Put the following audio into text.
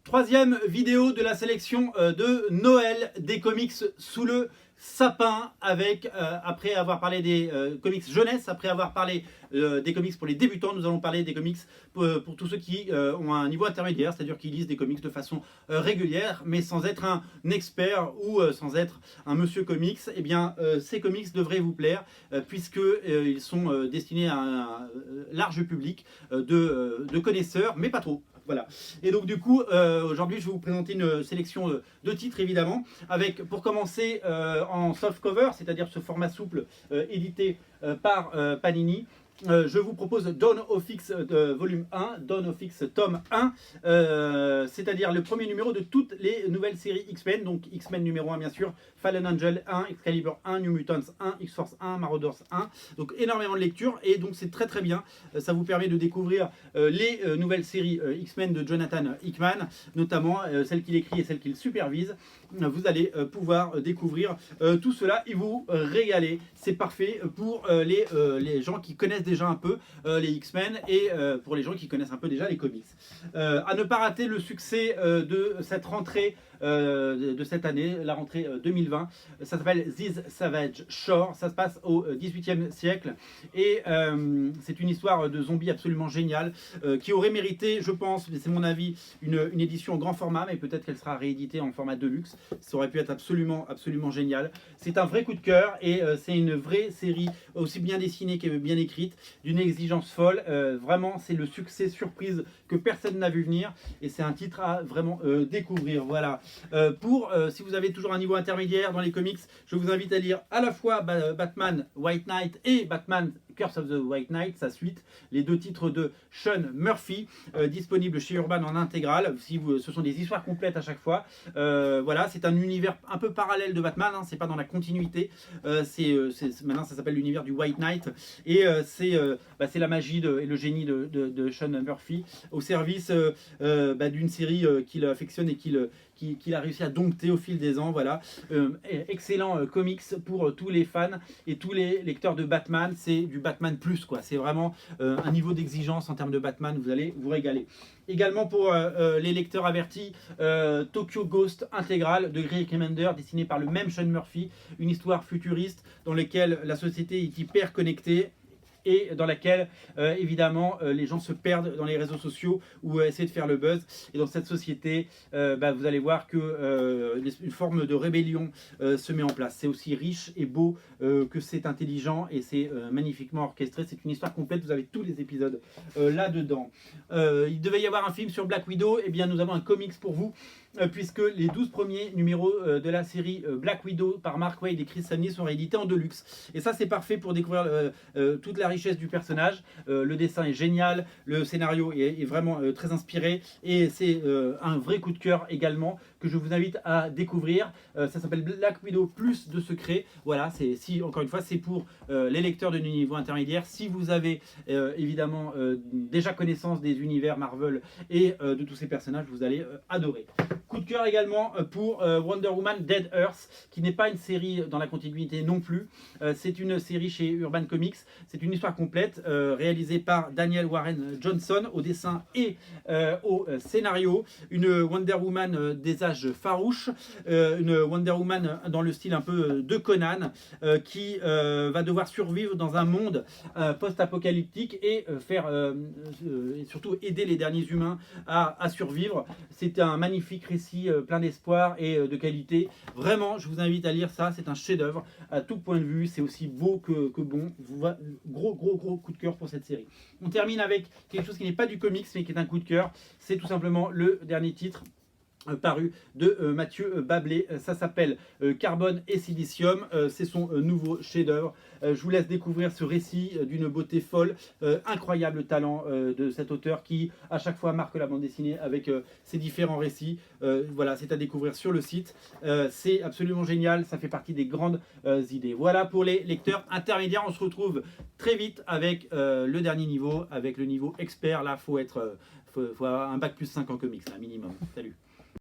Troisième vidéo de la sélection de Noël des comics sous le sapin avec, après avoir parlé des comics jeunesse, après avoir parlé des comics pour les débutants, nous allons parler des comics pour tous ceux qui ont un niveau intermédiaire, c'est-à-dire qui lisent des comics de façon régulière, mais sans être un expert ou sans être un monsieur comics. Eh bien, ces comics devraient vous plaire puisqu'ils sont destinés à un large public de connaisseurs, mais pas trop. Voilà. Et donc du coup, aujourd'hui, je vais vous présenter une sélection de titres, évidemment, avec, pour commencer, en soft cover, c'est-à-dire ce format souple édité par Panini. Je vous propose Dawn of X volume 1, Dawn of X tome 1, c'est-à-dire le premier numéro de toutes les nouvelles séries X-Men, donc X-Men numéro 1 bien sûr, Fallen Angel 1, Excalibur 1, New Mutants 1, X-Force 1, Marauders 1, donc énormément de lectures et donc c'est très très bien, ça vous permet de découvrir les nouvelles séries X-Men de Jonathan Hickman, notamment celles qu'il écrit et celles qu'il supervise. Vous allez pouvoir découvrir tout cela et vous régaler. C'est parfait pour les gens qui connaissent déjà un peu les X-Men et pour les gens qui connaissent un peu déjà les comics. À ne pas rater le succès de cette rentrée de cette année, la rentrée 2020. Ça s'appelle This Savage Shore, ça se passe au XVIIIe siècle et c'est une histoire de zombies absolument géniale qui aurait mérité, je pense, c'est mon avis, une édition en grand format, mais peut-être qu'elle sera rééditée en format deluxe. Ça aurait pu être absolument génial. C'est un vrai coup de cœur et c'est une vraie série aussi bien dessinée que bien écrite, d'une exigence folle. Vraiment, c'est le succès surprise que personne n'a vu venir et c'est un titre à vraiment découvrir. Voilà. Si vous avez toujours un niveau intermédiaire dans les comics, je vous invite à lire à la fois Batman White Knight et Batman Curse of the White Knight, sa suite, les deux titres de Sean Murphy, disponibles chez Urban en intégrale. Ce sont des histoires complètes à chaque fois. Voilà, c'est un univers un peu parallèle de Batman, hein, c'est pas dans la continuité. Maintenant, ça s'appelle l'univers du White Knight et c'est la magie et le génie de Sean Murphy au service d'une série qu'il affectionne et qu'il a réussi à dompter au fil des ans. Voilà. Excellent comics pour tous les fans et tous les lecteurs de Batman. C'est du Batman plus, quoi. C'est vraiment un niveau d'exigence en termes de Batman. Vous allez vous régaler. Également pour les lecteurs avertis, Tokyo Ghost intégral de Greg Remender, dessiné par le même Sean Murphy. Une histoire futuriste dans laquelle la société est hyper connectée et dans laquelle évidemment les gens se perdent dans les réseaux sociaux ou essaient de faire le buzz. Et dans cette société, vous allez voir que une forme de rébellion se met en place. C'est aussi riche et beau que c'est intelligent et c'est magnifiquement orchestré. C'est une histoire complète, vous avez tous les épisodes là-dedans. Il devait y avoir un film sur Black Widow, et bien nous avons un comics pour vous. Puisque les 12 premiers numéros de la série Black Widow par Mark Waid et Chris Samney sont réédités en deluxe. Et ça, c'est parfait pour découvrir toute la richesse du personnage. Le dessin est génial, le scénario est vraiment très inspiré et c'est un vrai coup de cœur également que je vous invite à découvrir. Ça s'appelle Black Widow plus de secrets. Voilà, encore une fois, c'est pour les lecteurs de niveau intermédiaire. Si vous avez évidemment déjà connaissance des univers Marvel et de tous ces personnages, vous allez adorer. Coup de cœur également pour Wonder Woman Dead Earth, qui n'est pas une série dans la continuité non plus. C'est une série chez Urban Comics. C'est une histoire complète réalisée par Daniel Warren Johnson au dessin et au scénario. Une Wonder Woman des âges farouches, une Wonder Woman dans le style un peu de Conan, qui va devoir survivre dans un monde post-apocalyptique et surtout aider les derniers humains à survivre. C'est un magnifique récit plein d'espoir et de qualité. Vraiment, je vous invite à lire ça. C'est un chef-d'œuvre à tout point de vue. C'est aussi beau que bon. Gros coup de cœur pour cette série. On termine avec quelque chose qui n'est pas du comics mais qui est un coup de cœur. C'est tout simplement le dernier titre paru de Mathieu Bablé. Ça s'appelle Carbone et Silicium. C'est son nouveau chef-d'œuvre. Je vous laisse découvrir ce récit d'une beauté folle, incroyable talent de cet auteur qui à chaque fois marque la bande dessinée avec ses différents récits. Voilà, c'est à découvrir sur le site. C'est absolument génial, ça fait partie des grandes idées. Voilà pour les lecteurs intermédiaires. On se retrouve très vite avec le dernier niveau, avec le niveau expert. Là, faut avoir un bac plus 5 en comics, là, minimum. Salut.